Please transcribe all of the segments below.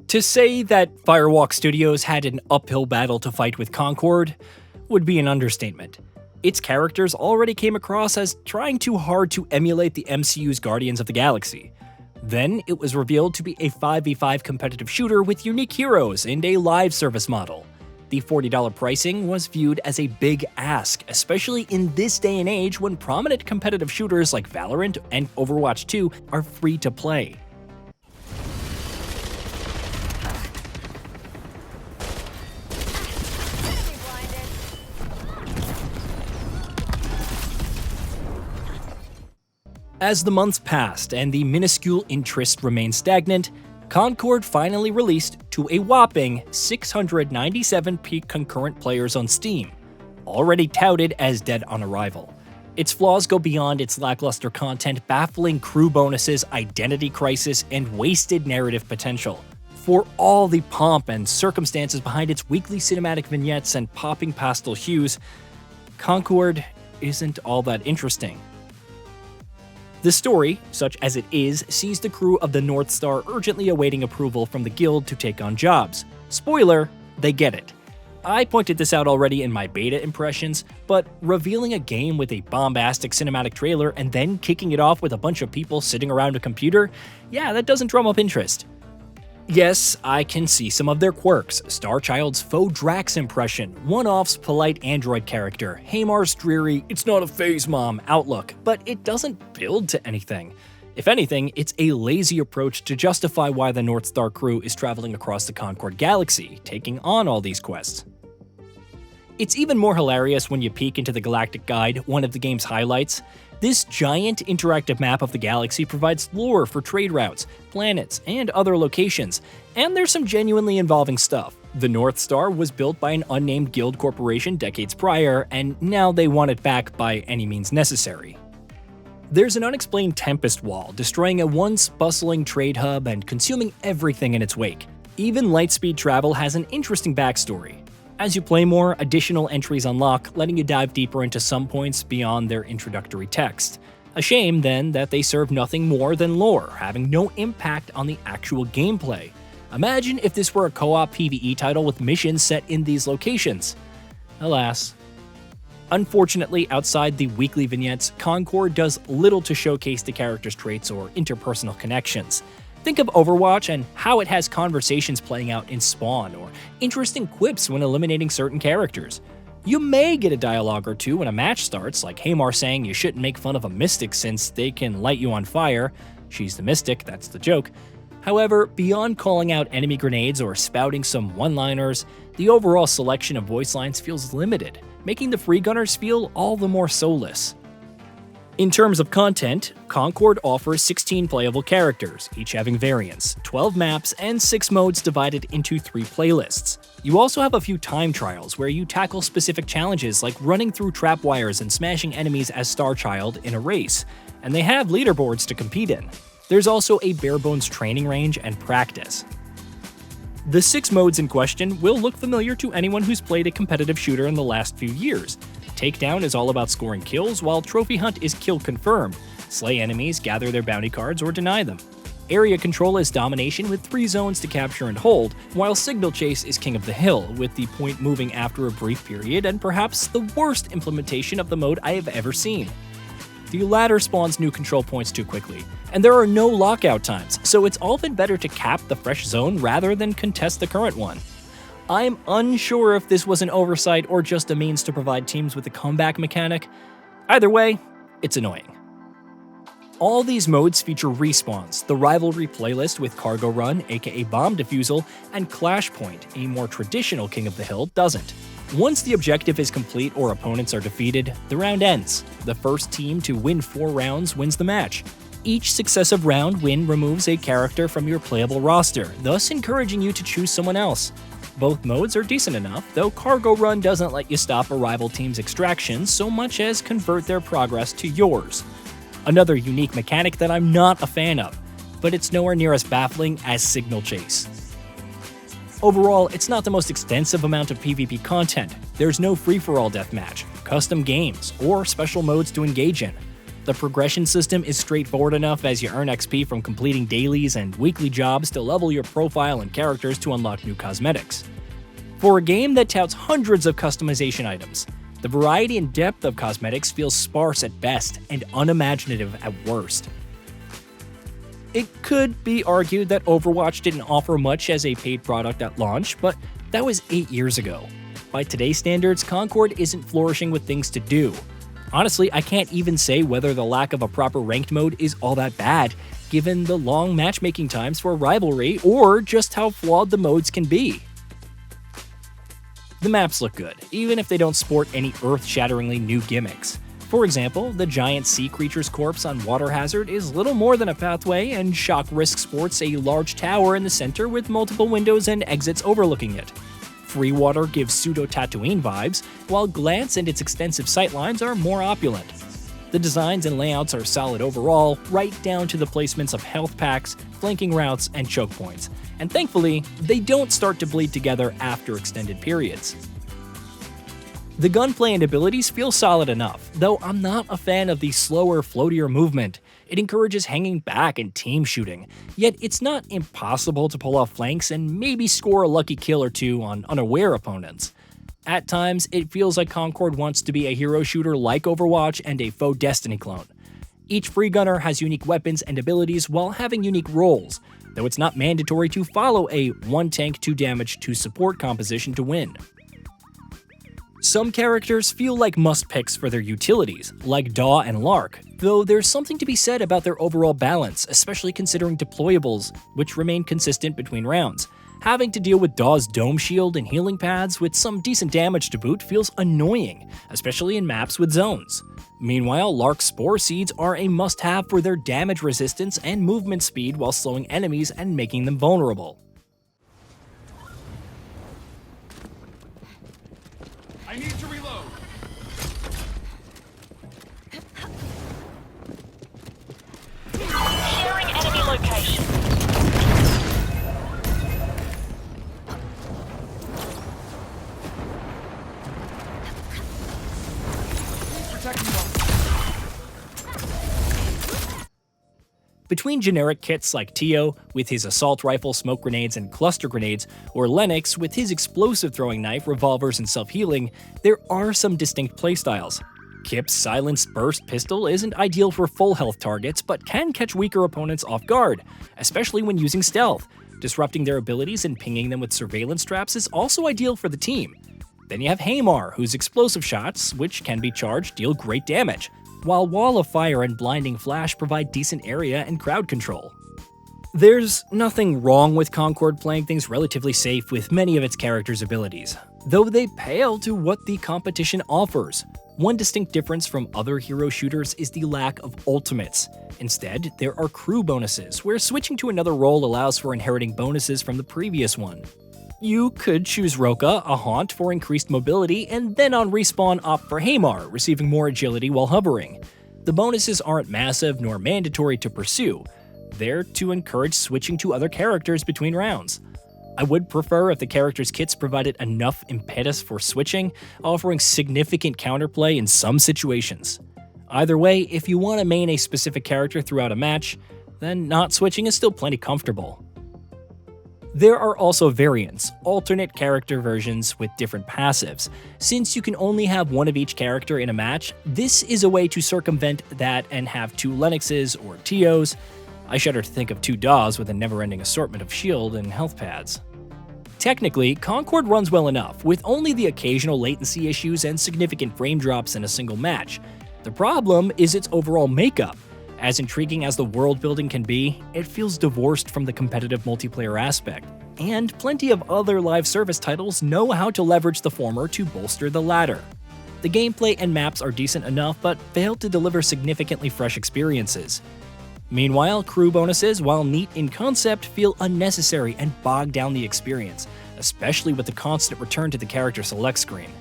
To say that Firewalk Studios had an uphill battle to fight with Concord would be an understatement. Its characters already came across as trying too hard to emulate the MCU's Guardians of the Galaxy. Then it was revealed to be a 5v5 competitive shooter with unique heroes and a live service model. The $40 pricing was viewed as a big ask, especially in this day and age when prominent competitive shooters like Valorant and Overwatch 2 are free to play. As the months passed and the minuscule interest remained stagnant, Concord finally released to a whopping 697 peak concurrent players on Steam, already touted as dead on arrival. Its flaws go beyond its lackluster content, baffling crew bonuses, identity crisis, and wasted narrative potential. For all the pomp and circumstances behind its weekly cinematic vignettes and popping pastel hues, Concord isn't all that interesting. The story, such as it is, sees the crew of the North Star urgently awaiting approval from the Guild to take on jobs. Spoiler, they get it. I pointed this out already in my beta impressions, but revealing a game with a bombastic cinematic trailer and then kicking it off with a bunch of people sitting around a computer, yeah, that doesn't drum up interest. Yes, I can see some of their quirks. Starchild's faux Drax impression, One-Off's polite android character, Hamar's dreary "it's not a phase, mom" outlook, but it doesn't build to anything. If anything, it's a lazy approach to justify why the North Star crew is traveling across the Concord galaxy, taking on all these quests. It's even more hilarious when you peek into the Galactic Guide, one of the game's highlights. This giant interactive map of the galaxy provides lore for trade routes, planets, and other locations, and there's some genuinely involving stuff. The North Star was built by an unnamed guild corporation decades prior, and now they want it back by any means necessary. There's an unexplained Tempest Wall, destroying a once bustling trade hub and consuming everything in its wake. Even lightspeed travel has an interesting backstory. As you play more, additional entries unlock, letting you dive deeper into some points beyond their introductory text. A shame, then, that they serve nothing more than lore, having no impact on the actual gameplay. Imagine if this were a co-op PvE title with missions set in these locations. Alas. Unfortunately, outside the weekly vignettes, Concord does little to showcase the character's traits or interpersonal connections. Think of Overwatch and how it has conversations playing out in Spawn, or interesting quips when eliminating certain characters. You may get a dialogue or two when a match starts, like Hamar saying you shouldn't make fun of a mystic since they can light you on fire. She's the mystic, that's the joke. However, beyond calling out enemy grenades or spouting some one-liners, the overall selection of voice lines feels limited, making the Freegunners feel all the more soulless. In terms of content, Concord offers 16 playable characters, each having variants, 12 maps, and 6 modes divided into 3 playlists. You also have a few time trials where you tackle specific challenges like running through trapwires and smashing enemies as Starchild in a race, and they have leaderboards to compete in. There's also a bare-bones training range and practice. The 6 modes in question will look familiar to anyone who's played a competitive shooter in the last few years. Takedown is all about scoring kills, while Trophy Hunt is kill confirmed. Slay enemies, gather their bounty cards, or deny them. Area Control is domination with 3 zones to capture and hold, while Signal Chase is king of the hill, with the point moving after a brief period and perhaps the worst implementation of the mode I have ever seen. The latter spawns new control points too quickly, and there are no lockout times, so it's often better to cap the fresh zone rather than contest the current one. I'm unsure if this was an oversight or just a means to provide teams with a comeback mechanic. Either way, it's annoying. All these modes feature respawns, the Rivalry playlist with Cargo Run, aka Bomb Defusal, and Clash Point, a more traditional King of the Hill, doesn't. Once the objective is complete or opponents are defeated, the round ends. The first team to win 4 rounds wins the match. Each successive round win removes a character from your playable roster, thus encouraging you to choose someone else. Both modes are decent enough, though Cargo Run doesn't let you stop a rival team's extractions so much as convert their progress to yours. Another unique mechanic that I'm not a fan of, but it's nowhere near as baffling as Signal Chase. Overall, it's not the most extensive amount of PvP content. There's no free-for-all deathmatch, custom games, or special modes to engage in. The progression system is straightforward enough as you earn XP from completing dailies and weekly jobs to level your profile and characters to unlock new cosmetics. For a game that touts hundreds of customization items, the variety and depth of cosmetics feels sparse at best and unimaginative at worst. It could be argued that Overwatch didn't offer much as a paid product at launch, but that was 8 years ago. By today's standards, Concord isn't flourishing with things to do. Honestly, I can't even say whether the lack of a proper ranked mode is all that bad, given the long matchmaking times for Rivalry, or just how flawed the modes can be. The maps look good, even if they don't sport any earth-shatteringly new gimmicks. For example, the giant sea creature's corpse on Water Hazard is little more than a pathway, and Shock Risk sports a large tower in the center with multiple windows and exits overlooking it. Free Water gives pseudo-Tatooine vibes, while Glance and its extensive sightlines are more opulent. The designs and layouts are solid overall, right down to the placements of health packs, flanking routes, and choke points, and thankfully, they don't start to bleed together after extended periods. The gunplay and abilities feel solid enough, though I'm not a fan of the slower, floatier movement. It encourages hanging back and team shooting, yet it's not impossible to pull off flanks and maybe score a lucky kill or two on unaware opponents. At times, it feels like Concord wants to be a hero shooter like Overwatch and a faux Destiny clone. Each Freegunner has unique weapons and abilities while having unique roles, though it's not mandatory to follow a 1 tank, 2 damage, 2 support composition to win. Some characters feel like must-picks for their utilities, like Daw and Lark, though there's something to be said about their overall balance, especially considering deployables, which remain consistent between rounds. Having to deal with Daw's dome shield and healing pads with some decent damage to boot feels annoying, especially in maps with zones. Meanwhile, Lark's Spore Seeds are a must-have for their damage resistance and movement speed while slowing enemies and making them vulnerable. I need to reload. Sharing enemy location. Protect me well. Between generic kits like Tio, with his assault rifle, smoke grenades, and cluster grenades, or Lennox with his explosive throwing knife, revolvers, and self-healing, there are some distinct playstyles. Kip's silenced burst pistol isn't ideal for full health targets, but can catch weaker opponents off guard, especially when using stealth. Disrupting their abilities and pinging them with surveillance traps is also ideal for the team. Then you have Haymar, whose explosive shots, which can be charged, deal great damage, while Wall of Fire and Blinding Flash provide decent area and crowd control. There's nothing wrong with Concord playing things relatively safe with many of its characters' abilities, though they pale to what the competition offers. One distinct difference from other hero shooters is the lack of ultimates. Instead, there are crew bonuses, where switching to another role allows for inheriting bonuses from the previous one. You could choose Roka, a Haunt, for increased mobility, and then on respawn opt for Haymar, receiving more agility while hovering. The bonuses aren't massive nor mandatory to pursue. They're to encourage switching to other characters between rounds. I would prefer if the character's kits provided enough impetus for switching, offering significant counterplay in some situations. Either way, if you want to main a specific character throughout a match, then not switching is still plenty comfortable. There are also variants, alternate character versions with different passives. Since you can only have one of each character in a match, this is a way to circumvent that and have 2 Lennoxes or Tios. I shudder to think of 2 Daws with a never-ending assortment of shield and health pads. Technically, Concord runs well enough, with only the occasional latency issues and significant frame drops in a single match. The problem is its overall makeup. As intriguing as the world building can be, it feels divorced from the competitive multiplayer aspect, and plenty of other live service titles know how to leverage the former to bolster the latter. The gameplay and maps are decent enough, but fail to deliver significantly fresh experiences. Meanwhile, crew bonuses, while neat in concept, feel unnecessary and bog down the experience, especially with the constant return to the character select screen.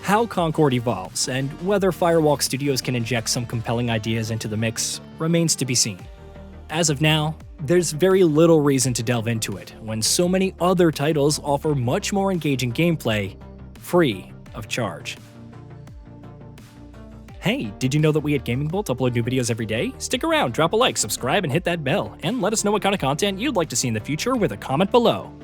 How Concord evolves, and whether Firewalk Studios can inject some compelling ideas into the mix, remains to be seen. As of now, there's very little reason to delve into it, when so many other titles offer much more engaging gameplay, free of charge. Hey, did you know that we at GamingBolt upload new videos every day? Stick around, drop a like, subscribe, and hit that bell, and let us know what kind of content you'd like to see in the future with a comment below.